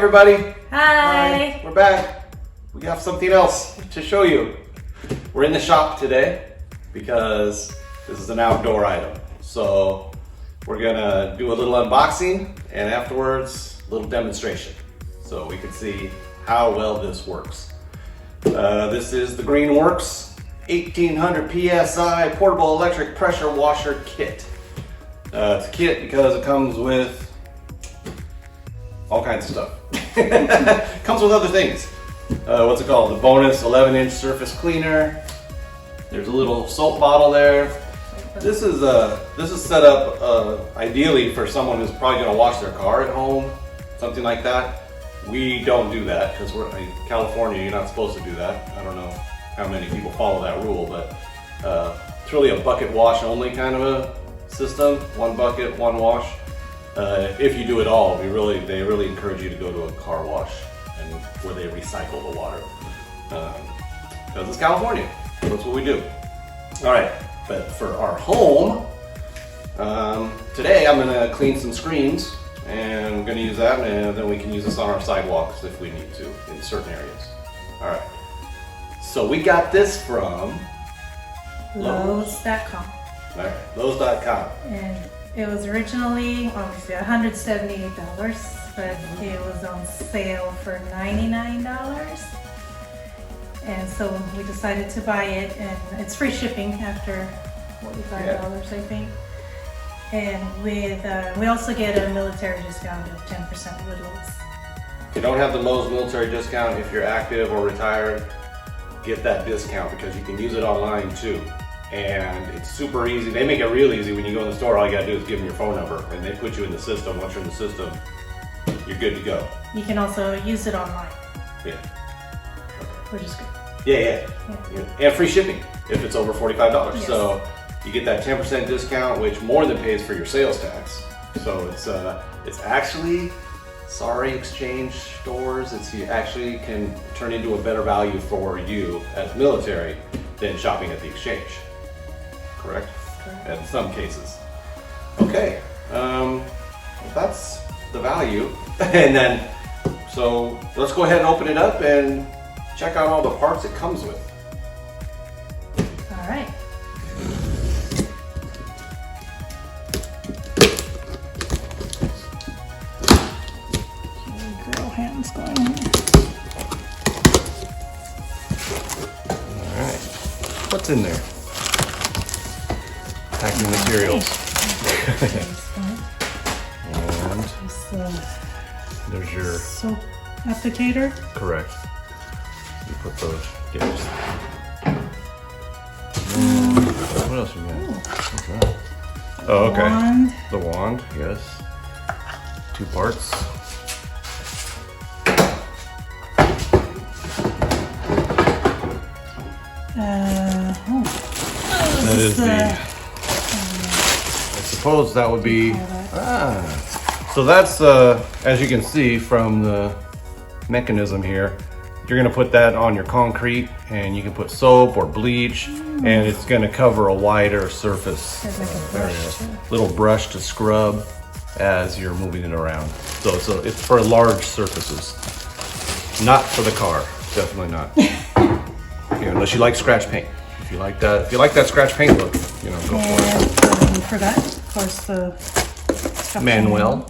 everybody. Hi. We're back. We have something else to show you. We're in the shop today because this is an outdoor item. So we're gonna do a little unboxing and afterwards a little demonstration so we can see how well this works. This is the Greenworks 1800 PSI portable electric pressure washer kit. It's a kit because it comes with all kinds of stuff. Comes with other things. What's it called? The bonus 11-inch surface cleaner. There's a little soap bottle there. This is set up ideally for someone who's probably going to wash their car at home, something like that. We don't do that because we're in California. You're not supposed to do that. I don't know how many people follow that rule, but it's really a bucket wash only kind of a system. One bucket, one wash. If you do it all, they really encourage you to go to a car wash and where they recycle the water. Because it's California, that's what we do. All right, but for our home, today I'm gonna clean some screens and we're gonna use that, and then we can use this on our sidewalks if we need to in certain areas. All right, so we got this from Lowe's.com. All right, Lowe's.com. And it was originally obviously $178, but it was on sale for $99. And so we decided to buy it, and it's free shipping after $45, I think. And with we also get a military discount of 10% with Lowe's. If you don't have the Lowe's military discount, if you're active or retired, get that discount because you can use it online too. And it's super easy. They make it real easy. When you go in the store, all you gotta do is give them your phone number and they put you in the system. Once you're in the system, you're good to go. You can also use it online. Yeah. Which is good. Yeah. And free shipping if it's over $45. Yes. So you get that 10% discount, which more than pays for your sales tax. So it's actually, sorry exchange stores, you actually can turn into a better value for you as military than shopping at the exchange. Correct? In some cases. Okay, that's the value. And then, so let's go ahead and open it up and check out all the parts it comes with. All right. Girl hands going on. All right, what's in there? Packing materials. And there's your soap applicator. Correct. You put those. What else we got? What's that? Oh, okay. Wand. The wand, yes. 2 parts. That is I suppose that would be. So that's as you can see from the mechanism here. You're gonna put that on your concrete, and you can put soap or bleach, and it's gonna cover a wider surface. There's like a brush. Little brush to scrub as you're moving it around. So it's for large surfaces, not for the car. Definitely not. Unless you like scratch paint. If you like that scratch paint look, go for it. And for that, of course, the Manual.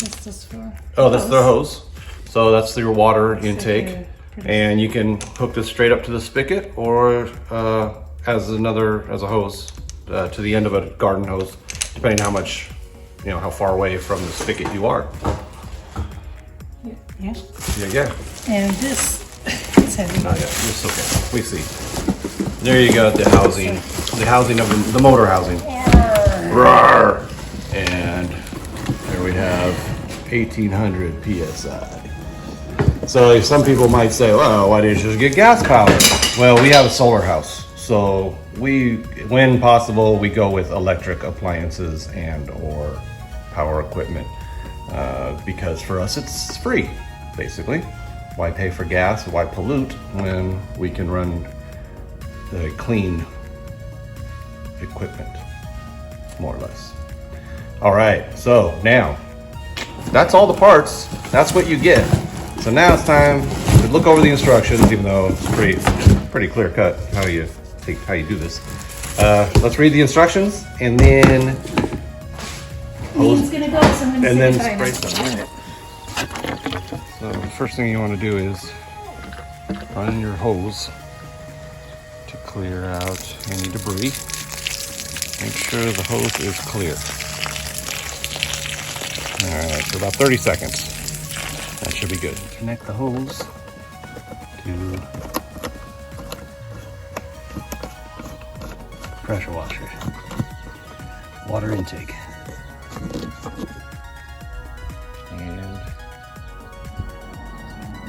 What's this for? Oh, that's the hose. So that's your water intake, and you can hook this straight up to the spigot, or as a hose to the end of a garden hose, depending how much, how far away from the spigot you are. Yeah. And this, it's heavy. Not yet. It's okay. We see. There you go. The housing of the motor housing. Roar. And there we have 1800 PSI. So some people might say, well, why didn't you just get gas power? Well, we have a solar house. So when possible, we go with electric appliances and or power equipment because for us it's free, basically. Why pay for gas? Why pollute when we can run the clean equipment, more or less. All right, so now that's all the parts. That's what you get. So now it's time to look over the instructions, even though it's pretty clear cut how you do this. Let's read the instructions and then Dean's gonna go, so I'm gonna and then say goodbye spray now. some. So the first thing you want to do is run your hose to clear out any debris. Make sure the hose is clear. All right, for about 30 seconds. That should be good. Connect the hose to pressure washer, water intake. And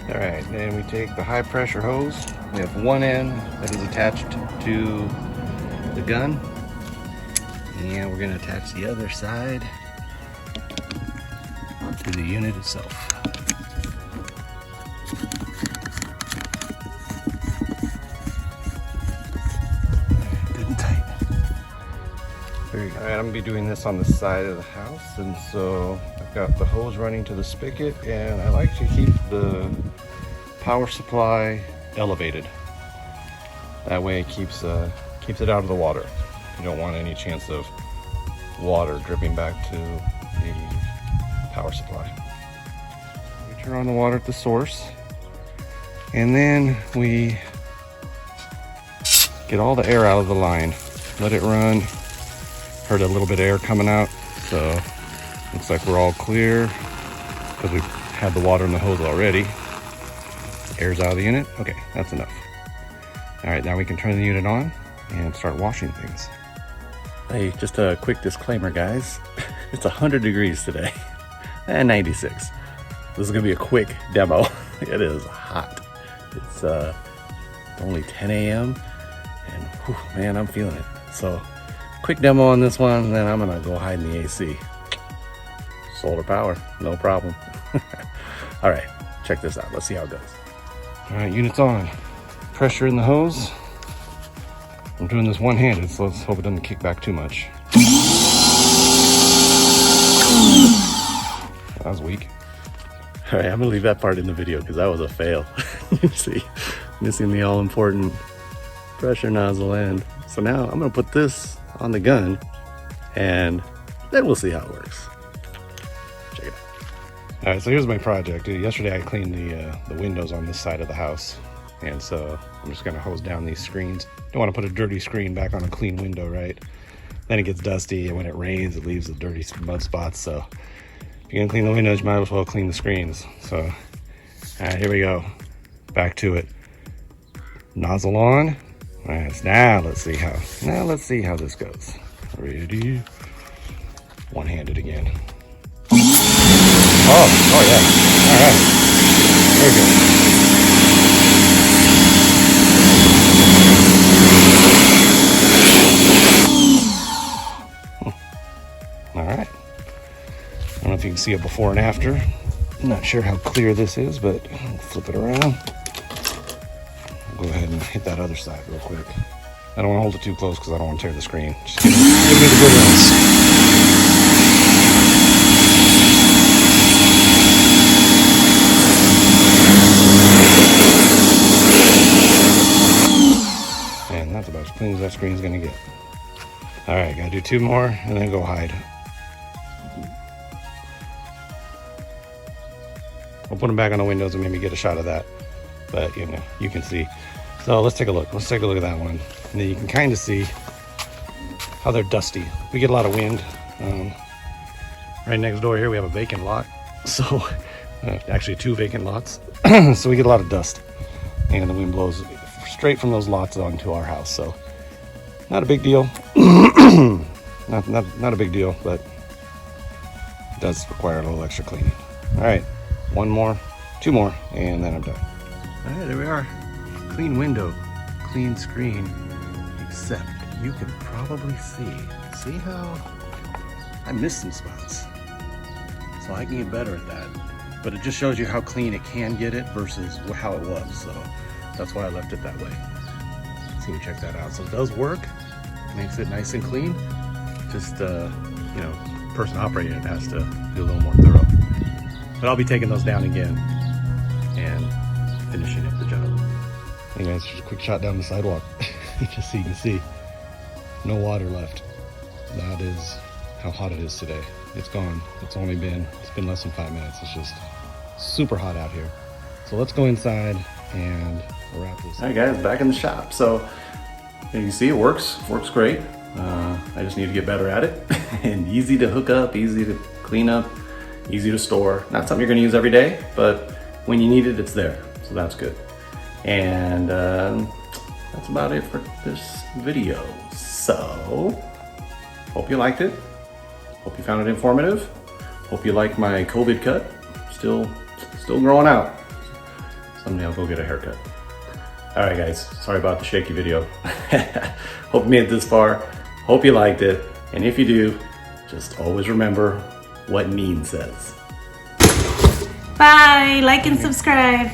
all right, then we take the high pressure hose. We have one end that is attached to the gun, and we're going to attach the other side to the unit itself. Good and tight. There you go. All right, I'm gonna be doing this on the side of the house, and so I've got the hose running to the spigot, and I like to keep the power supply elevated. That way it keeps it out of the water. You don't want any chance of water dripping back to the power supply. We turn on the water at the source, and then we get all the air out of the line. Let it run. Heard a little bit of air coming out, so looks like we're all clear because we've had the water in the hose already. Air's out of the unit. Okay, that's enough. All right, now we can turn the unit on and start washing things. Hey, just a quick disclaimer, guys. It's 100 degrees today and 96. This is gonna be a quick demo. It is hot. It's only 10 a.m. and whew, man, I'm feeling it. So quick demo on this one, and then I'm gonna go hide in the AC. Solar power, no problem. All right, check this out. Let's see how it goes. All right, unit's on. Pressure in the hose. I'm doing this one-handed, so let's hope it doesn't kick back too much. That was weak. All right, I'm gonna leave that part in the video because that was a fail. You see, missing the all-important pressure nozzle end. So now I'm gonna put this on the gun, and then we'll see how it works. Check it out. All right, so here's my project. Yesterday I cleaned the windows on this side of the house, and so I'm just gonna hose down these screens. Don't want to put a dirty screen back on a clean window, right? Then it gets dusty, and when it rains, it leaves the dirty mud spots. So if you're gonna clean the windows, you might as well clean the screens. So, all right, here we go. Back to it. Nozzle on. All right, now let's see how this goes. Ready? One-handed again. Oh yeah. All right. Very good. All right. I don't know if you can see it before and after. I'm not sure how clear this is, but I'll flip it around. Go ahead and hit that other side real quick. I don't want to hold it too close because I don't want to tear the screen. Just give me the good ones. And that's about as clean as that screen's gonna get. All right, gotta do two more and then go hide. I'll put them back on the windows and maybe get a shot of that. But you know, you can see. So let's take a look. Let's take a look at that one. And then you can kind of see how they're dusty. We get a lot of wind. Right next door here, we have a vacant lot. So actually two vacant lots. So we get a lot of dust. And the wind blows straight from those lots onto our house. So not a big deal. not a big deal, but it does require a little extra cleaning. All right, one more, two more, and then I'm done. All right, there we are. Clean window, clean screen, except you can probably see how I missed some spots. So I can get better at that. But it just shows you how clean it can get it versus how it was. So that's why I left it that way. So you check that out. So it does work, makes it nice and clean. Just, you know, person operating it has to be a little more thorough. But I'll be taking those down again and finishing up the job. Hey guys, just a quick shot down the sidewalk, just so you can see. No water left. That is how hot it is today. It's gone. It's been less than 5 minutes. It's just super hot out here. So let's go inside and wrap this up. All right guys, back in the shop. So you can see it works great. I just need to get better at it. And easy to hook up, easy to clean up, easy to store. Not something you're gonna use every day, but when you need it, it's there. So that's good. And that's about it for this video. So, hope you liked it. Hope you found it informative. Hope you like my COVID cut. Still growing out. Someday I'll go get a haircut. All right guys, sorry about the shaky video. Hope you made it this far. Hope you liked it. And if you do, just always remember what DaNeen says. Bye, like and subscribe.